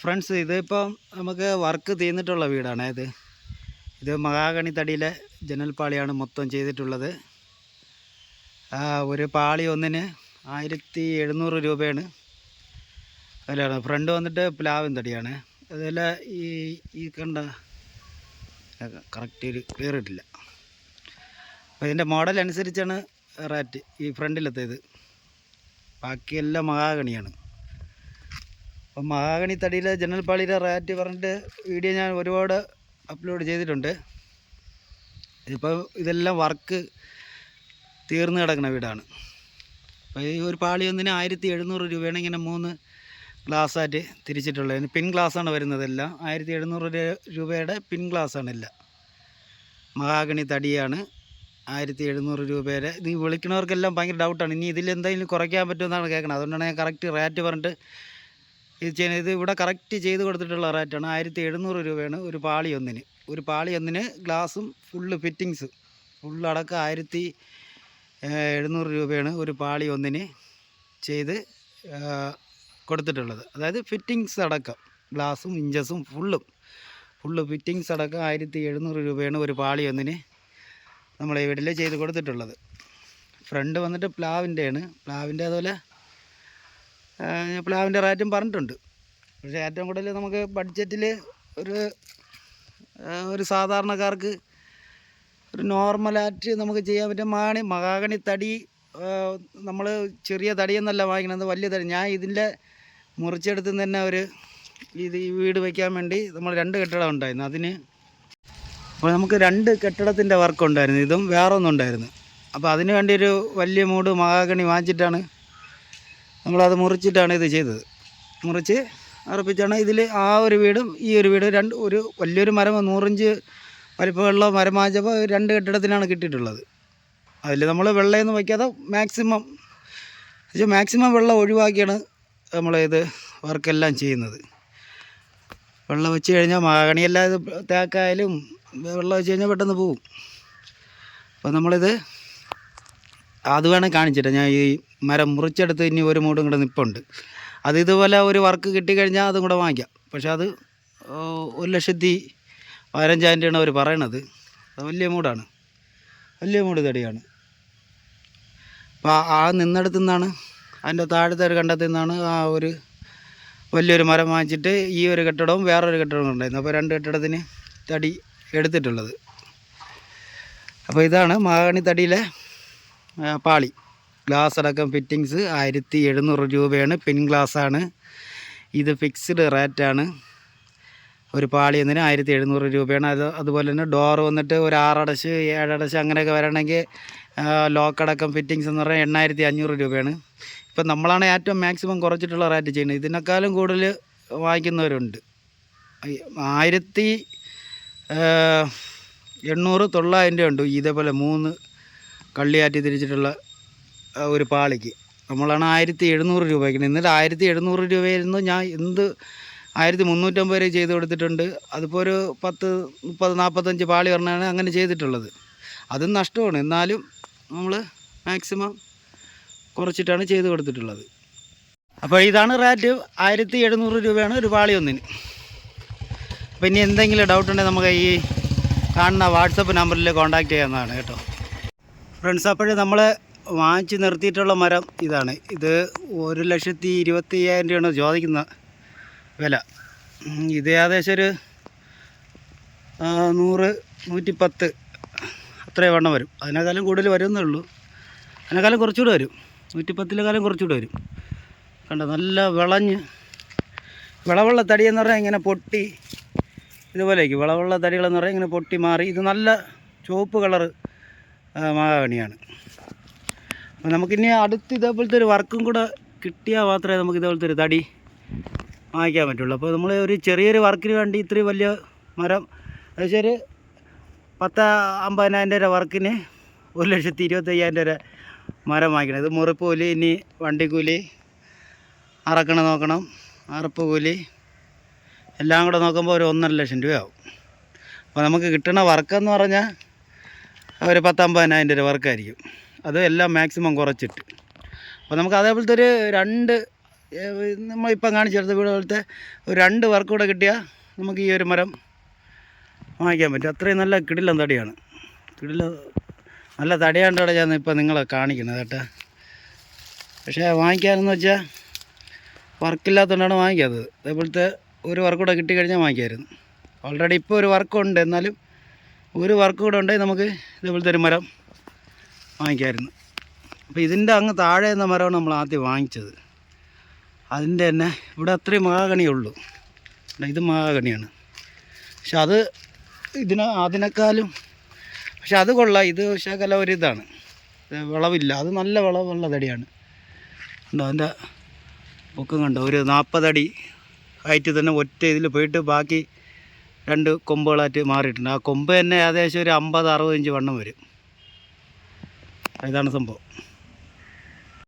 Friends, ഇതിപ്പം നമുക്ക് work തീർന്നിട്ടുള്ള വീടാണ് ഇത് മഹാഗണി തടിയിലെ ജനൽപ്പാളിയാണ് മൊത്തം ചെയ്തിട്ടുള്ളത്. ഒരു പാളി ഒന്നിന് 1700 രൂപയാണ് വിലയാണ്. ഫ്രണ്ട് വന്നിട്ട് പ്ലാവിൻ തടിയാണ്. അതുപോലെ ഈ കണ്ട കറക്റ്റ് കയറിയിട്ടില്ല. അപ്പോൾ ഇതിൻ്റെ മോഡൽ അനുസരിച്ചാണ് റേറ്റ്. ഈ ഫ്രണ്ടിലത്തേത് ബാക്കിയെല്ലാം മഹാഗണിയാണ്. അപ്പം മഹാഗണി തടിയിലെ ജനൽപ്പാളിയുടെ റേറ്റ് പറഞ്ഞിട്ട് വീഡിയോ ഞാൻ ഒരുപാട് അപ്ലോഡ് ചെയ്തിട്ടുണ്ട്. ഇതിപ്പോൾ ഇതെല്ലാം വർക്ക് തീർന്നു കിടക്കുന്ന വീടാണ്. അപ്പോൾ ഈ ഒരു പാളി ഒന്നിന് 1700 രൂപയാണ്. ഇങ്ങനെ 3 ഗ്ലാസ്സായിട്ട് തിരിച്ചിട്ടുള്ളത്. പിൻ ഗ്ലാസ്സാണ് വരുന്നതെല്ലാം. 1700 രൂപയുടെ പിൻ ഗ്ലാസ്സാണ് എല്ലാം. മഹാഗണി തടിയാണ് 1700 രൂപയുടെ. ഇത് വിളിക്കുന്നവർക്കെല്ലാം ഭയങ്കര ഡൗട്ടാണ്, ഇനി ഇതിലെന്തെങ്കിലും കുറയ്ക്കാൻ പറ്റുമെന്നാണ് കേൾക്കുന്നത്. അതുകൊണ്ടാണ് ഞാൻ കറക്റ്റ് റേറ്റ് പറഞ്ഞിട്ട് ഇത് ചെയ്യുന്നത്. ഇത് ഇവിടെ കറക്റ്റ് ചെയ്ത് കൊടുത്തിട്ടുള്ള റേറ്റാണ്. 1700 രൂപയാണ് ഒരു പാളി ഒന്നിന്. ഒരു പാളി ഒന്നിന് ഗ്ലാസും ഫുള്ള് ഫിറ്റിങ്സ് ഫുള്ളടക്കം 1700 രൂപയാണ് ഒരു പാളി ഒന്നിന് ചെയ്ത് കൊടുത്തിട്ടുള്ളത്. അതായത് ഫിറ്റിങ്സ് അടക്കം ഗ്ലാസും ഇഞ്ചസും ഫുള്ള് ഫിറ്റിങ്സ് അടക്കം 1700 രൂപയാണ് ഒരു പാളി ഒന്നിന് നമ്മളെ വീട്ടിൽ ചെയ്ത് കൊടുത്തിട്ടുള്ളത്. ഫ്രണ്ട് വന്നിട്ട് പ്ലാവിൻ്റെയാണ്. പ്ലാവിൻ്റെ അതുപോലെ പ്ലാവിൻ്റെ റേറ്റും പറഞ്ഞിട്ടുണ്ട്. പക്ഷേ ഏറ്റവും കൂടുതൽ നമുക്ക് ബഡ്ജറ്റിൽ ഒരു സാധാരണക്കാർക്ക് ഒരു നോർമലായിട്ട് നമുക്ക് ചെയ്യാൻ പറ്റും മഹാഗണി തടി. നമ്മൾ ചെറിയ തടിയെന്നല്ല വാങ്ങിക്കുന്നത്, വലിയ തടി. ഞാൻ ഇതിൻ്റെ മുറിച്ചെടുത്ത് തന്നെ ഈ വീട് വയ്ക്കാൻ വേണ്ടി നമ്മൾ 2 കെട്ടിടം ഉണ്ടായിരുന്നു. അപ്പോൾ നമുക്ക് 2 കെട്ടിടത്തിൻ്റെ വർക്ക് ഉണ്ടായിരുന്നു. ഇതും വേറെ ഒന്നുണ്ടായിരുന്നു. അപ്പോൾ അതിന് വേണ്ടി ഒരു വലിയ മൂട് മഹാഗണി വാങ്ങിച്ചിട്ടാണ് നമ്മളത് മുറിച്ചിട്ടാണ് ഇത് ചെയ്തത്. മുറിച്ച് അറപ്പിച്ചാണ് ഇതിൽ ഒരു വീടും ഈ ഒരു വീടും ഒരു വലിയൊരു മരം 100 ഇഞ്ച് വലിപ്പമുള്ള മരം വാങ്ങിച്ചപ്പോൾ 2 കെട്ടിടത്തിനാണ് കിട്ടിയിട്ടുള്ളത്. അതിൽ നമ്മൾ വെള്ളമൊന്നും വയ്ക്കാതെ മാക്സിമം വെള്ളം ഒഴിവാക്കിയാണ് നമ്മളിത് വർക്കെല്ലാം ചെയ്യുന്നത്. വെള്ളം വെച്ച് കഴിഞ്ഞാൽ മഹാഗണിയെല്ലാം ഇത് തേക്കായാലും വെള്ളം വെച്ച് കഴിഞ്ഞാൽ പെട്ടെന്ന് പോവും. അപ്പോൾ നമ്മളിത് അത് വേണേൽ കാണിച്ചിട്ട് ഞാൻ ഈ മരം മുറിച്ചെടുത്ത് ഇനി ഒരു മൂടും കൂടെ നിൽപ്പുണ്ട്. അത് ഇതുപോലെ ഒരു വർക്ക് കിട്ടിക്കഴിഞ്ഞാൽ അതും കൂടെ വാങ്ങിക്കാം. പക്ഷെ അത് 1,15,000 രൂപയാണ് അവർ പറയണത്. അത് വലിയ മൂടാണ്, വലിയ മൂട് തടിയാണ്. അപ്പോൾ നിന്നിടത്തു നിന്നാണ്, അതിൻ്റെ താഴത്തെ ഒരു കണ്ടത്തിൽ നിന്നാണ് ഒരു വലിയൊരു മരം വാങ്ങിച്ചിട്ട് ഈ ഒരു കെട്ടിടവും വേറൊരു കെട്ടിടവും ഉണ്ടായിരുന്നു. അപ്പോൾ 2 കെട്ടിടത്തിന് തടി എടുത്തിട്ടുള്ളത്. അപ്പോൾ ഇതാണ് മഹാഗണി തടിയിലെ പാളി. ഗ്ലാസ് അടക്കം ഫിറ്റിങ്സ് 1700 രൂപയാണ്. പിൻ ഗ്ലാസ്സാണ്. ഇത് ഫിക്സ്ഡ് റേറ്റാണ്. ഒരു പാളി എന്നതിന് 1700 രൂപയാണ്. അതുപോലെ തന്നെ ഡോറ് വന്നിട്ട് ഒരു 6 അടച്ച് 7 അടച്ച് അങ്ങനെയൊക്കെ വരണമെങ്കിൽ ലോക്കടക്കം ഫിറ്റിങ്സ് എന്ന് പറഞ്ഞാൽ 8500 രൂപയാണ്. ഇപ്പം നമ്മളാണ് ഏറ്റവും മാക്സിമം കുറച്ചിട്ടുള്ള റേറ്റ് ചെയ്യുന്നത്. ഇതിനേക്കാളും കൂടുതൽ വാങ്ങിക്കുന്നവരുണ്ട്. 1800-900 ഉണ്ട് ഇതേപോലെ 3 കള്ളിയാറ്റി തിരിച്ചിട്ടുള്ള ഒരു പാളിക്ക്. നമ്മളാണ് 1700 രൂപ വയ്ക്കുന്നത്. എന്നിട്ട് 1700 രൂപയായിരുന്നു ഞാൻ 1350 വരെ ചെയ്ത് കൊടുത്തിട്ടുണ്ട്. അതിപ്പോൾ ഒരു 30-40-45 പാളി പറഞ്ഞാണ് അങ്ങനെ ചെയ്തിട്ടുള്ളത്. അതും നഷ്ടമാണ്. എന്നാലും നമ്മൾ മാക്സിമം കുറച്ചിട്ടാണ് ചെയ്ത് കൊടുത്തിട്ടുള്ളത്. അപ്പോൾ ഇതാണ് റേറ്റ്. 1700 രൂപയാണ് ഒരു പാളി ഒന്നിന്. അപ്പോൾ ഇനി എന്തെങ്കിലും ഡൗട്ട് ഉണ്ടെങ്കിൽ നമുക്ക് ഈ കാണുന്ന വാട്സപ്പ് നമ്പറിൽ കോൺടാക്റ്റ് ചെയ്യാവുന്നതാണ് കേട്ടോ ഫ്രണ്ട്സ്. അപ്പോൾ നമ്മൾ വാങ്ങിച്ച് നിർത്തിയിട്ടുള്ള മരം ഇതാണ്. ഇത് 1,25,000 രൂപയാണ് ചോദിക്കുന്ന വില. ഇത് ഏകദേശം ഒരു 100-110 അത്രയും വണ്ണം വരും. അതിനേക്കാളും കൂടുതൽ വരുന്നേ ഉള്ളൂ. അതിനേക്കാളും കുറച്ചുകൂടെ വരും. 110-ലേക്കാളും കുറച്ചുകൂടെ വരും. കണ്ടോ, നല്ല വിളവുള്ള തടിയെന്ന് പറഞ്ഞാൽ ഇങ്ങനെ പൊട്ടി ഇതുപോലെയൊക്കെ വിളവുള്ള തടികളെന്ന് പറഞ്ഞാൽ ഇങ്ങനെ പൊട്ടി മാറി. ഇത് നല്ല ചുവപ്പ് കളറ് മഹാഗണിയാണ്. അപ്പോൾ നമുക്കിനി അടുത്ത് ഇതേപോലത്തെ ഒരു വർക്കും കൂടെ കിട്ടിയാൽ മാത്രമേ നമുക്ക് ഇതേപോലത്തെ ഒരു തടി വാങ്ങിക്കാൻ പറ്റുള്ളൂ. അപ്പോൾ നമ്മൾ ഒരു ചെറിയൊരു വർക്കിന് വേണ്ടി ഇത്രയും വലിയ മരം ഏകദേശം ഒരു 10-50,000 രൂപ വർക്കിന് 1,25,000 രൂപ മരം വാങ്ങിക്കണം. ഇത് മുറിപ്പൂലി, ഇനി വണ്ടിക്കൂലി, നോക്കണം, അറുപ്പ് കൂലി എല്ലാം കൂടെ നോക്കുമ്പോൾ ഒരു 1,50,000 രൂപയാവും. അപ്പോൾ നമുക്ക് കിട്ടുന്ന വർക്കെന്ന് പറഞ്ഞാൽ ഒരു 10-50,000 രൂപ വർക്കായിരിക്കും. അത് എല്ലാം മാക്സിമം കുറച്ചിട്ട്. അപ്പോൾ നമുക്ക് അതേപോലത്തെ ഒരു 2 നമ്മളിപ്പം കാണിച്ചെടുത്ത വീട് പോലത്തെ ഒരു 2 വർക്ക് കൂടെ കിട്ടിയാൽ നമുക്ക് ഈ ഒരു മരം വാങ്ങിക്കാൻ പറ്റും. അത്രയും നല്ല കിടിലൻ തടിയാണ്. നല്ല തടിയാണ്ടോടെ ഞാൻ ഇപ്പം നിങ്ങളെ കാണിക്കുന്നത് കേട്ടോ. പക്ഷേ വാങ്ങിക്കാനെന്ന് വെച്ചാൽ വർക്കില്ലാത്തതുകൊണ്ടാണ് വാങ്ങിക്കാത്തത്. അതേപോലത്തെ ഒരു വർക്ക് കൂടെ കിട്ടിക്കഴിഞ്ഞാൽ വാങ്ങിക്കാമായിരുന്നു. ഓൾറെഡി ഇപ്പോൾ ഒരു വർക്കുണ്ട്, എന്നാലും ഒരു വർക്ക് കൂടെ ഉണ്ടെങ്കിൽ നമുക്ക് ഇതേപോലത്തെ ഒരു മരം വാങ്ങിക്കാമായിരുന്നു. അപ്പോൾ ഇതിൻ്റെ അങ്ങ് താഴെ എന്ന മരമാണ് നമ്മൾ ആദ്യം വാങ്ങിച്ചത്. അതിൻ്റെ തന്നെ ഇവിടെ അത്രയും മഹാഗണിയുള്ളൂ. ഇത് മഹാഗണിയാണ്. പക്ഷെ അത് അതിനേക്കാളും പക്ഷെ അത് കൊള്ളാം. ഇത് ശകല ഒരിതാണ്, വിളവില്ല. അത് നല്ല വിളവുള്ള തടിയാണ്. ഉണ്ടോ അതിൻ്റെ പൊക്കം കണ്ടോ? ഒരു 40 അടി ഹൈറ്റ് തന്നെ ഒറ്റ ഇതിൽ പോയിട്ട് ബാക്കി 2 കൊമ്പുകളായിട്ട് മാറിയിട്ടുണ്ട്. ആ കൊമ്പ് തന്നെ ഏകദേശം ഒരു 50-60 ഇഞ്ച് വണ്ണം വരും. ഇതാണ് സംഭവം.